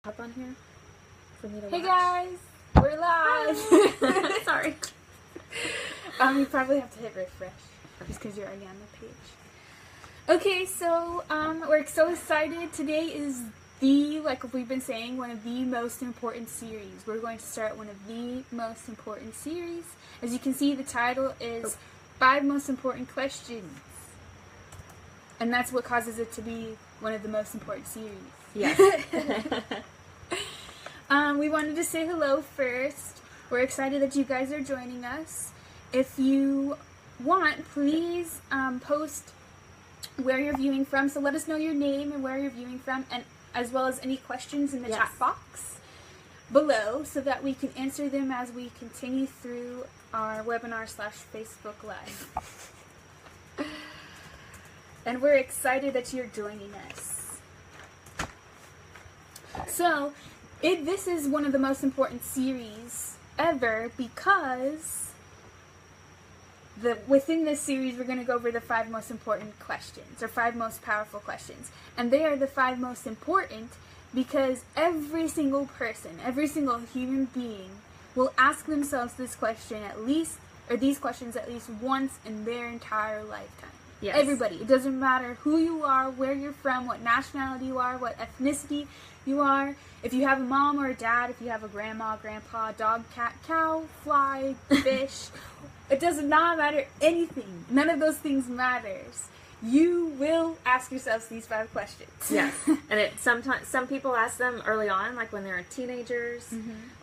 Hop on here for me to Hey watch? guys, we're live. Sorry. You probably have to hit refresh just because you're already on the page. Okay, so we're so excited. Today is like we've been saying, one of the most important series. We're going to start one of the most important series. As you can see, the title is 5 Most Important Questions. And that's what causes it to be one of the most important series. Yes. We wanted to say hello first. We're excited that you guys are joining us. If you want, please post where you're viewing from. So let us know your name and where you're viewing from, and as well as any questions in the chat box below, so that we can answer them as we continue through our webinar / Facebook Live. And we're excited that you're joining us. So, this is one of the most important series ever because within this series we're going to go over the 5 most important questions, or 5 most powerful questions. And they are the 5 most important because every single person, every single human being will ask themselves this question at least, or these questions at least once in their entire lifetime. Yes. Everybody. It doesn't matter who you are, where you're from, what nationality you are, what ethnicity you are. If you have a mom or a dad, if you have a grandma, grandpa, dog, cat, cow, fly, fish, it does not matter anything. None of those things matters. You will ask yourselves these 5 questions. Yes. And sometimes some people ask them early on, like when they're teenagers,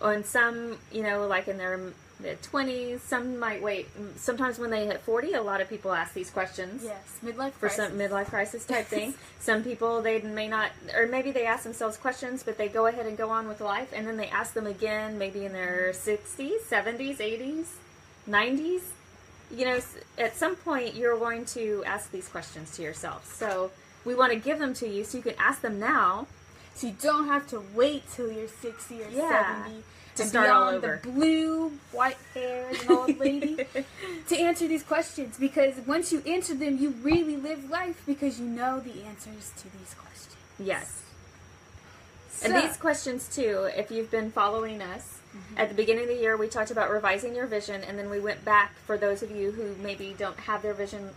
or and some, like in their mid-20s. Some might wait. Sometimes when they hit 40, a lot of people ask these questions. Yes, midlife for crisis. some midlife crisis type thing. Some people, they may not, or maybe they ask themselves questions, but they go ahead and go on with life, and then they ask them again, maybe in their 60s, 70s, 80s, 90s. At some point, you're going to ask these questions to yourself. So we want to give them to you so you can ask them now. So you don't have to wait till you're 60 or 70 to and start all over. The blue, white hair, and old lady to answer these questions. Because once you answer them, you really live life because you know the answers to these questions. Yes. So, and these questions, too, if you've been following us, at the beginning of the year, we talked about revising your vision, and then we went back for those of you who maybe don't have your vision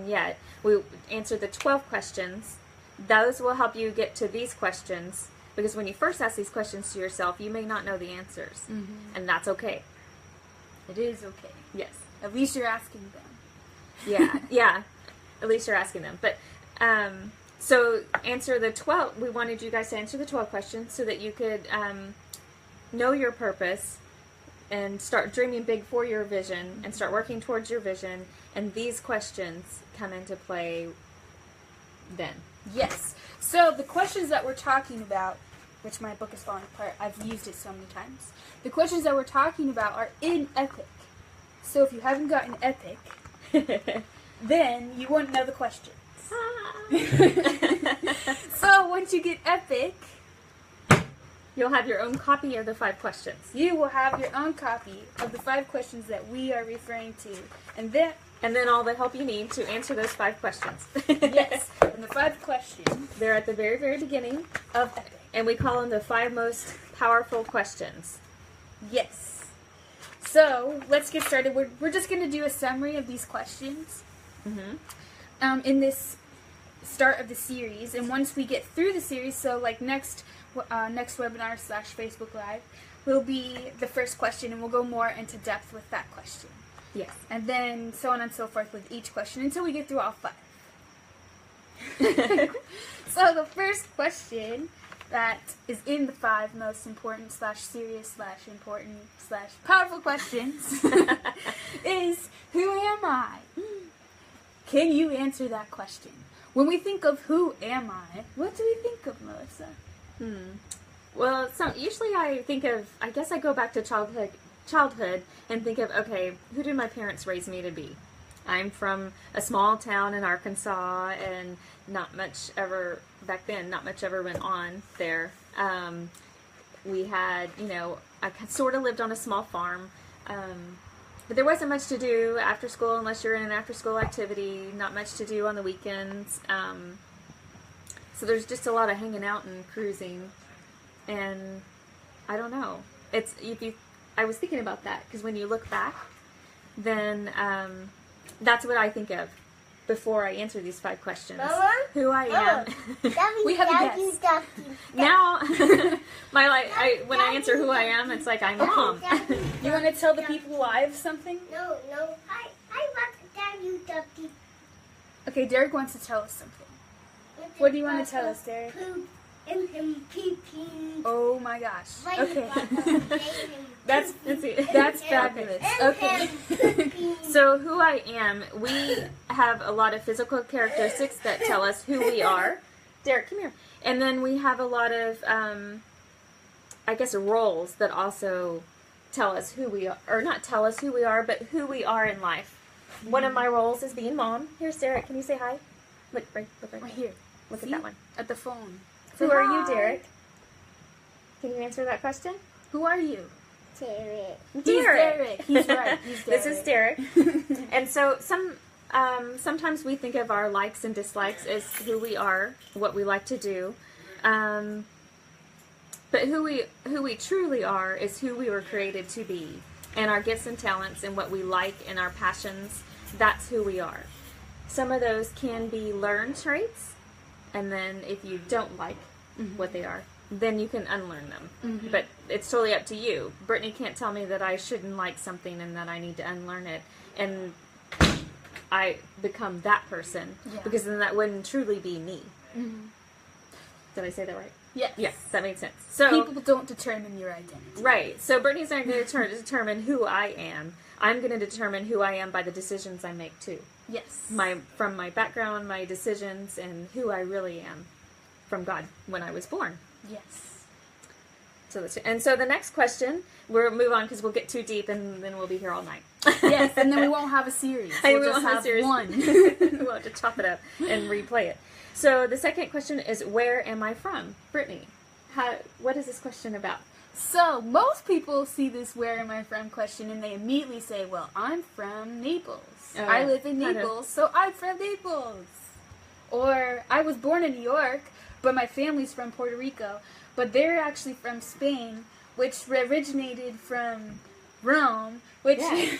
yet. We answered the 12 questions. Those will help you get to these questions, because when you first ask these questions to yourself, you may not know the answers, and that's okay. It is okay. Yes. At least you're asking them. Yeah. At least you're asking them. But, so answer the 12, we wanted you guys to answer the 12 questions so that you could know your purpose and start dreaming big for your vision and start working towards your vision. And these questions come into play then. Yes. So the questions that we're talking about, which my book is falling apart, I've used it so many times. The questions that we're talking about are in Epic. So if you haven't gotten Epic, then you won't know the questions. So once you get Epic, you'll have your own copy of the 5 questions. You will have your own copy of the 5 questions that we are referring to. And then all the help you need to answer those 5 questions. Yes. And the 5 questions, they're at the very, very beginning of Epic. And we call them the 5 most powerful questions. Yes. So let's get started. We're just going to do a summary of these questions in this start of the series. And once we get through the series, so like next webinar / Facebook Live will be the first question, and we'll go more into depth with that question. Yes. And then so on and so forth with each question until we get through all 5. So the first question that is in the 5 most important / serious / important / powerful questions is, who am I? Can you answer that question? When we think of who am I, what do we think of, Melissa? Well, usually I guess I go back to childhood and think of, okay, who did my parents raise me to be? I'm from a small town in Arkansas, and back then, not much ever went on there. We had, I sort of lived on a small farm, but there wasn't much to do after school unless you're in an after-school activity, not much to do on the weekends. So there's just a lot of hanging out and cruising, and I don't know. I was thinking about that because when you look back, then that's what I think of before I answer these 5 questions. Mama? Who I am. We have a guest. Now, when I answer who I am, it's like I'm mom. You want to tell the people live something? No. I want to tell you something. Okay, Derek wants to tell us something. What do you want to tell us, Derek? Poop and him pee-pee. Oh my gosh. Like Okay. That's fabulous. Okay. So who I am, we have a lot of physical characteristics that tell us who we are. Derek, come here. And then we have a lot of, I guess, roles that also tell us who we are, or not tell us who we are, but who we are in life. One of my roles is being mom. Here's Derek. Can you say hi? Look right here. Look See? at that one. At the phone. Who Say are you, hi. Derek? Can you answer that question? Who are you? Derek. He's Derek. He's right. He's Derek. This is Derek. And so sometimes we think of our likes and dislikes as who we are, what we like to do. But who we truly are is who we were created to be. And our gifts and talents and what we like and our passions, that's who we are. Some of those can be learned traits. And then if you don't like what they are, then you can unlearn them. But it's totally up to you. Brittany can't tell me that I shouldn't like something and that I need to unlearn it. And I become that person. Yeah. Because then that wouldn't truly be me. Did I say that right? Yes. Yes, that made sense. So People don't determine your identity. right. So Brittany's not going to determine who I am. I'm going to determine who I am by the decisions I make too. Yes. From my background, my decisions, and who I really am from God when I was born. Yes. So the next question, we'll move on because we'll get too deep and then we'll be here all night. Yes, and then we won't have a series. We We'll won't just have a series. one. We'll have to chop it up and replay it. So the second question is, where am I from? Brittany, what is this question about? So, most people see this "where am I from" question and they immediately say, well, I'm from Naples. Oh, I yeah. live in Kind of. Naples, so I'm from Naples. Or, I was born in New York, but my family's from Puerto Rico. But they're actually from Spain, which originated from Rome, which Yeah.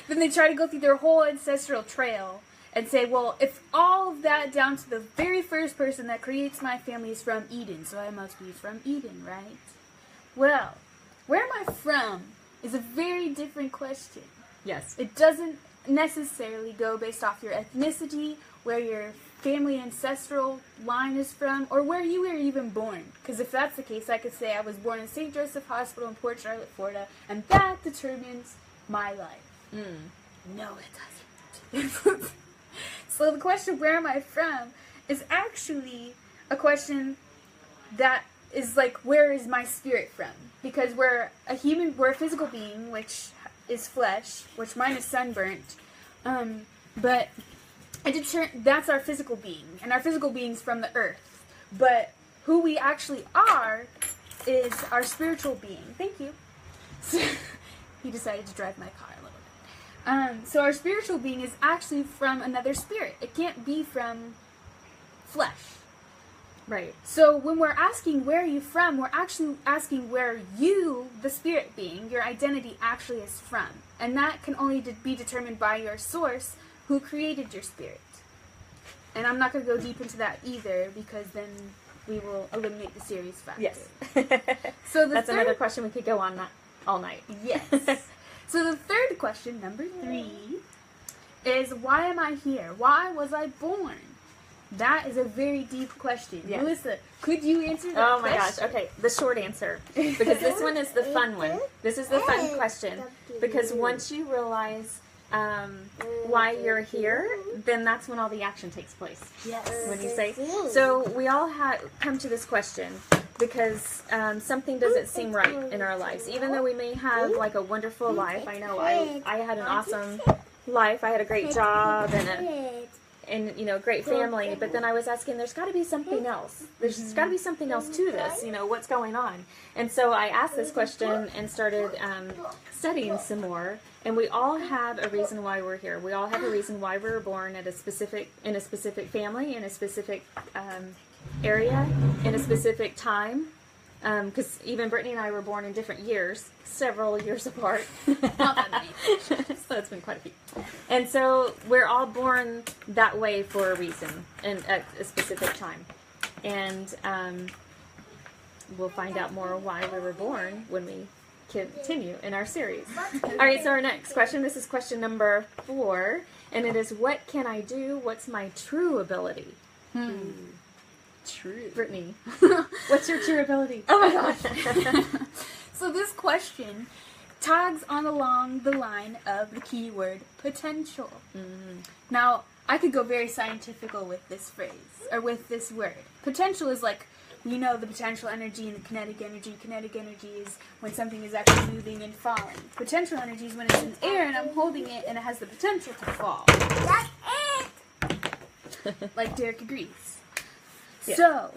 then they try to go through their whole ancestral trail and say, well, if all of that down to the very first person that creates my family is from Eden, so I must be from Eden, right? Well, where am I from is a very different question. Yes. It doesn't necessarily go based off your ethnicity, where your family ancestral line is from, or where you were even born. Because if that's the case, I could say I was born in St. Joseph Hospital in Port Charlotte, Florida, and that determines my life. No, it doesn't. So the question, where am I from, is actually a question that is like, where is my spirit from? Because we're a physical being, which is flesh, which mine is sunburnt, but that's our physical being, and our physical being's from the earth. But who we actually are is our spiritual being. Thank you. He decided to drive my car a little bit. So our spiritual being is actually from another spirit. It can't be from flesh. Right. So when we're asking where are you from, we're actually asking where you, the spirit being, your identity actually is from. And that can only be determined by your source, who created your spirit. And I'm not going to go deep into that either, because then we will eliminate the series factor. Yes. So That's another question we could go on all night. Yes. So the third question, number 3, is why am I here? Why was I born? That is a very deep question. Yes. Melissa, could you answer that Oh my gosh. question? Okay, the short answer. Because this one is the fun one. This is the fun question. Because once you realize why you're here, then that's when all the action takes place. Yes. When you say, so we all come to this question because something doesn't seem right in our lives. Even though we may have like a wonderful life. I know I had an awesome life. I had a great job and you know, great family, but then I was asking, there's got to be something else. There's got to be something else to this, you know, what's going on? And so I asked this question and started studying some more, And we all have a reason why we're here. We all have a reason why we were born in a specific family, in a specific area, in a specific time. Because even Brittany and I were born in different years, several years apart. Not that many. So it's been quite a few. And so we're all born that way for a reason and at a specific time. And we'll find out more why we were born when we continue in our series. All right, so our next question, this is question number 4, and it is, what can I do? What's my true ability? True. Brittany, what's your true ability? Oh my gosh. So this question tags on along the line of the keyword potential. Now, I could go very scientifical with this phrase, or with this word. Potential is like, we know the potential energy and the kinetic energy. Kinetic energy is when something is actually moving and falling. Potential energy is when it's in air and I'm holding it and it has the potential to fall. That's it. Like Derek agrees. Yeah. So,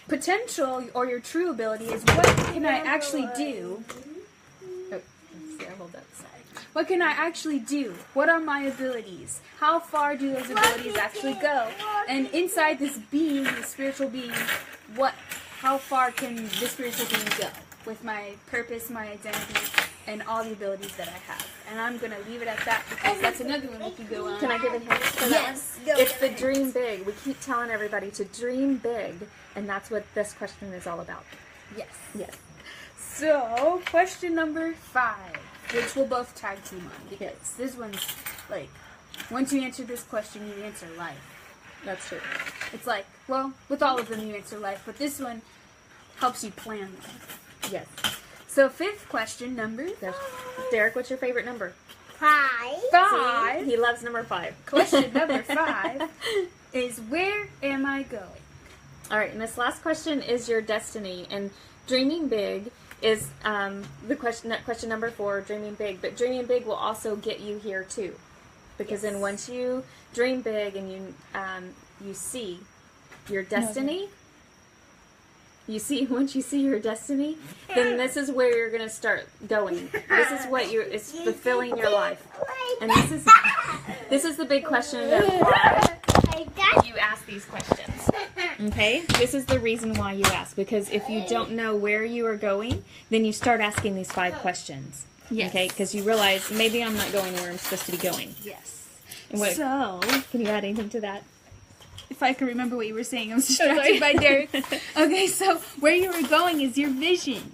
potential or your true ability is what can I actually do? Oh, let's see, I'll hold that side. What can I actually do? What are my abilities? How far do those abilities actually go? And inside this being, the spiritual being, how far can this spiritual being go? With my purpose, my identity, and all the abilities that I have. And I'm going to leave it at that because that's another one we could go on. Can I give a hint for that one? Yes. It's the dream big. We keep telling everybody to dream big, and that's what this question is all about. Yes. Yes. So, question number 5, which we'll both tag team on because Yes. this one's like, once you answer this question, you answer life. That's true. It's like, well, with all of them you answer life, but this one helps you plan life. Yes. So, 5th question, number Derek, what's your favorite number? 5. 5. He loves number 5. Question number 5 is, where am I going? All right, and this last question is your destiny. And dreaming big is the question number 4, dreaming big. But dreaming big will also get you here too, because then once you dream big and you see your destiny. Once you see your destiny, then this is where you're going to start going. This is what it's fulfilling your life. And this is the big question of why you ask these questions. Okay? This is the reason why you ask, because if you don't know where you are going, then you start asking these 5 questions. Yes. Okay? Because you realize maybe I'm not going where I'm supposed to be going. Yes. And what, So, can you add anything to that? if I can remember what you were saying, I was distracted by Derek. Okay, so where you were going is your vision.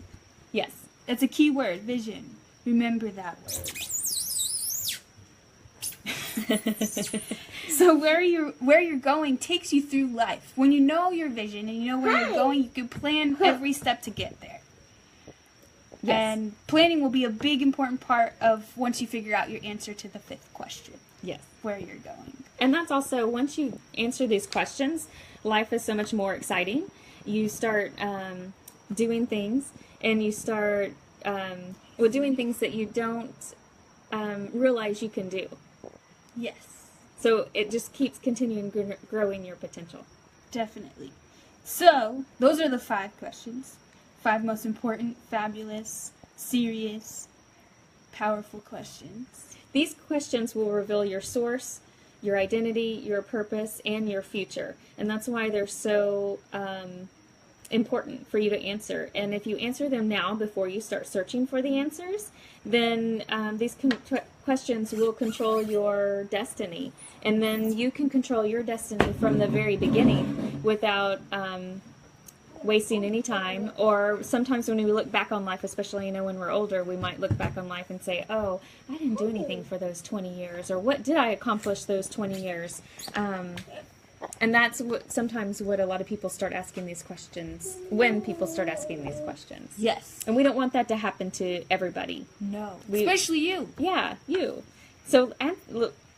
Yes. That's a key word, vision. Remember that word. So where you're going takes you through life. When you know your vision and you know where you're going, you can plan every step to get there. Yes. And planning will be a big important part of once you figure out your answer to the 5th question, Yes. where you're going. And that's also, once you answer these questions, life is so much more exciting. You start doing things, and you start doing things that you don't realize you can do. Yes, So it just keeps continuing growing your potential. definitely. So those are the 5 questions. 5 most important, fabulous, serious, powerful questions. These questions will reveal your source, your identity, your purpose, and your future. And that's why they're so important for you to answer. And if you answer them now before you start searching for the answers, then these questions will control your destiny. And then you can control your destiny from the very beginning without wasting any time. Or sometimes when we look back on life, especially when we're older, we might look back on life and say, oh, I didn't do anything for those 20 years, or what did I accomplish those 20 years? And that's sometimes what a lot of people start asking these questions, when people start asking these questions. Yes. And we don't want that to happen to everybody. No. Especially you. Yeah, you. So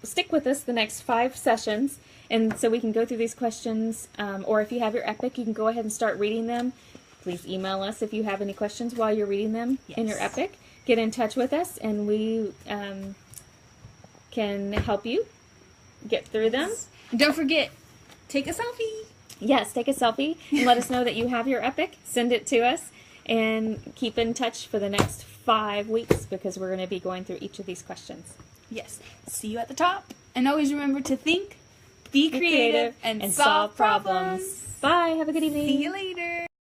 stick with us the next 5 sessions, and so we can go through these questions. Or if you have your epic, you can go ahead and start reading them. Please email us if you have any questions while you're reading them in your epic. Get in touch with us, and we can help you get through them. And don't forget, take a selfie. Yes, take a selfie and let us know that you have your epic. Send it to us. And keep in touch for the next 5 weeks because we're going to be going through each of these questions. Yes. See you at the top. And always remember to think, be creative, and solve problems. Bye. Have a good evening. See you later.